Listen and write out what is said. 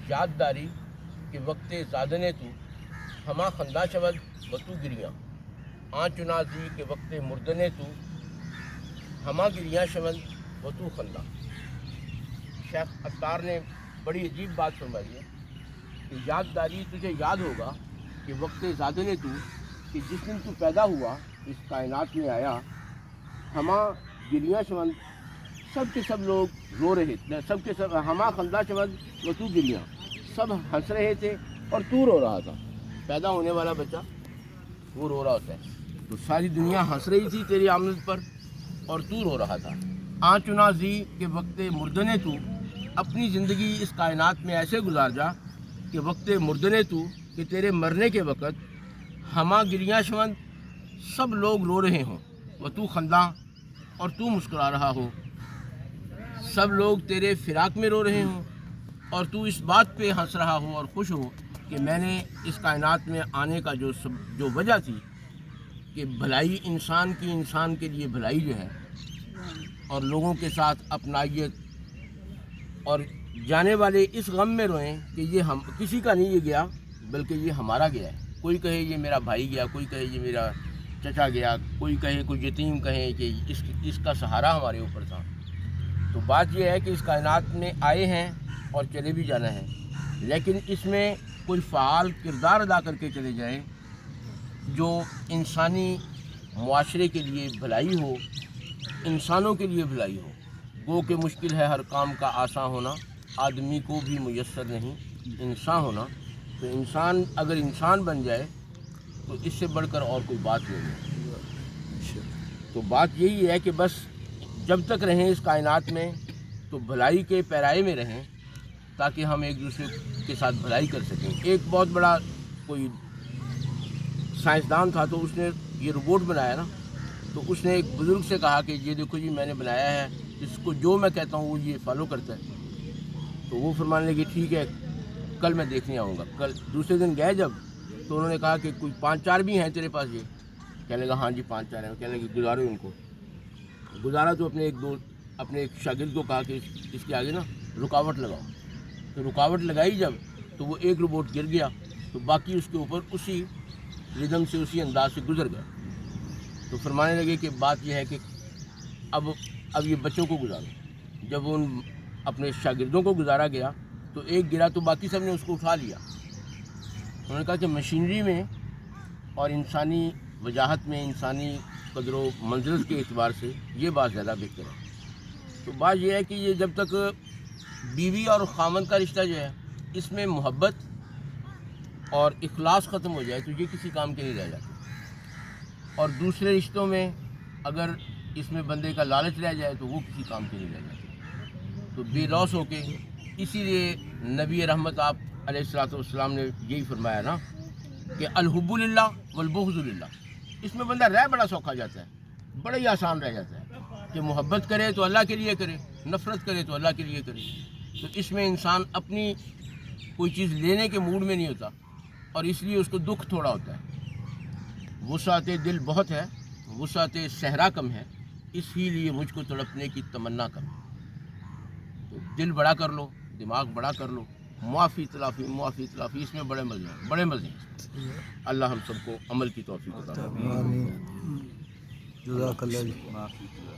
یادداری کہ وقت زادنے تو ہما خندہ شود و تو گریاں آنچ نازی کہ وقت مردنے تو ہما گریاں شود و تو خندہ۔ شیخ عطار نے بڑی عجیب بات فرمائی ہے کہ یادداری تجھے یاد ہوگا کہ وقت زادنے تو کہ جس دن تو پیدا ہوا اس کائنات میں آیا ہما گریاں شود سب کے سب لوگ رو رہے تھے، سب کے سب ہما خندہ شود و تو گریاں سب ہنس رہے تھے اور تو رو رہا تھا۔ پیدا ہونے والا بچہ وہ رو رہا ہوتا ہے تو ساری دنیا ہنس رہی تھی تیری آمد پر اور تو رو رہا تھا۔ آنچ نازی کہ وقت مردنے تو اپنی زندگی اس کائنات میں ایسے گزار جا کہ وقت مردنے تو کہ تیرے مرنے کے وقت ہما گریاں شون سب لوگ رو رہے ہوں و تو خنداں اور تو مسکرا رہا ہو، سب لوگ تیرے فراق میں رو رہے ہوں اور تو اس بات پہ ہنس رہا ہو اور خوش ہو کہ میں نے اس کائنات میں آنے کا جو وجہ تھی کہ بھلائی انسان کے لیے بھلائی جو ہے اور لوگوں کے ساتھ اپنائیت اور جانے والے اس غم میں روئیں کہ یہ ہم کسی کا نہیں یہ گیا بلکہ یہ ہمارا گیا ہے۔ کوئی کہے یہ میرا بھائی گیا، کوئی کہے یہ میرا چچا گیا، کوئی کہے کوئی یتیم کہے کہ اس کا سہارا ہمارے اوپر تھا۔ تو بات یہ ہے کہ اس کائنات میں آئے ہیں اور چلے بھی جانا ہے، لیکن اس میں کوئی فعال کردار ادا کر کے چلے جائیں جو انسانی معاشرے کے لیے بھلائی ہو، انسانوں کے لیے بھلائی ہو۔ گو کہ مشکل ہے ہر کام کا آسان ہونا، آدمی کو بھی میسر نہیں انسان ہونا۔ تو انسان اگر انسان بن جائے تو اس سے بڑھ کر اور کوئی بات نہیں ہے۔ تو بات یہی ہے کہ بس جب تک رہیں اس کائنات میں تو بھلائی کے پیرائے میں رہیں تاکہ ہم ایک دوسرے کے ساتھ بھلائی کر سکیں۔ ایک بہت بڑا کوئی سائنسدان تھا تو اس نے یہ روبوٹ بنایا نا، تو اس نے ایک بزرگ سے کہا کہ یہ دیکھو جی میں نے بنایا ہے، اس کو جو میں کہتا ہوں وہ یہ فالو کرتا ہے۔ تو وہ فرمانے لگے ٹھیک ہے کل میں دیکھنے آؤں گا۔ کل دوسرے دن گئے جب تو انہوں نے کہا کہ کوئی 5-4 بھی ہیں تیرے پاس؟ یہ کہنے لگا ہاں جی 5-4 ہیں۔ کہنے لگے گزارو ان کو۔ گزارا تو اپنے ایک شاگرد کو کہا کہ اس کے آگے نا رکاوٹ لگاؤ۔ تو رکاوٹ لگائی جب تو وہ ایک روبوٹ گر گیا تو باقی اس کے اوپر اسی ردم سے اسی انداز سے گزر گیا۔ تو فرمانے لگے کہ بات یہ ہے کہ اب یہ بچوں کو گزارو۔ جب ان اپنے شاگردوں کو گزارا گیا تو ایک گرا تو باقی سب نے اس کو اٹھا لیا۔ انہوں نے کہا کہ مشینری میں اور انسانی وجاہت میں، انسانی قدر و منزلت کے اعتبار سے یہ بات زیادہ بہتر ہے۔ تو بات یہ ہے کہ یہ جب تک بیوی اور خامند کا رشتہ جو ہے اس میں محبت اور اخلاص ختم ہو جائے تو یہ کسی کام کے نہیں رہ جاتے، اور دوسرے رشتوں میں اگر اس میں بندے کا لالچ رہ جائے تو وہ کسی کام کے نہیں رہ جاتے۔ تو بے لوث ہو کے، اسی لیے نبی رحمت آپ علیہ الصلوۃ والسلام نے یہی فرمایا نا کہ الحب للہ والبغض للہ۔ اس میں بندہ رہ بڑا سوکھا جاتا ہے، بڑا ہی آسان رہ جاتا ہے کہ محبت کرے تو اللہ کے لیے کرے، نفرت کرے تو اللہ کے لیے کرے۔ تو اس میں انسان اپنی کوئی چیز لینے کے موڈ میں نہیں ہوتا اور اس لیے اس کو دکھ تھوڑا ہوتا ہے۔ وسعت دل بہت ہے، وسعت صحرا کم ہے، اسی لیے مجھ کو تڑپنے کی تمنا کم ہے۔ تو دل بڑا کر لو، دماغ بڑا کر لو، معافی تلافی اس میں بڑے مزے ہیں۔ اللہ ہم سب کو عمل کی توفیق عطا فرمائے۔ جزاک اللہ جی۔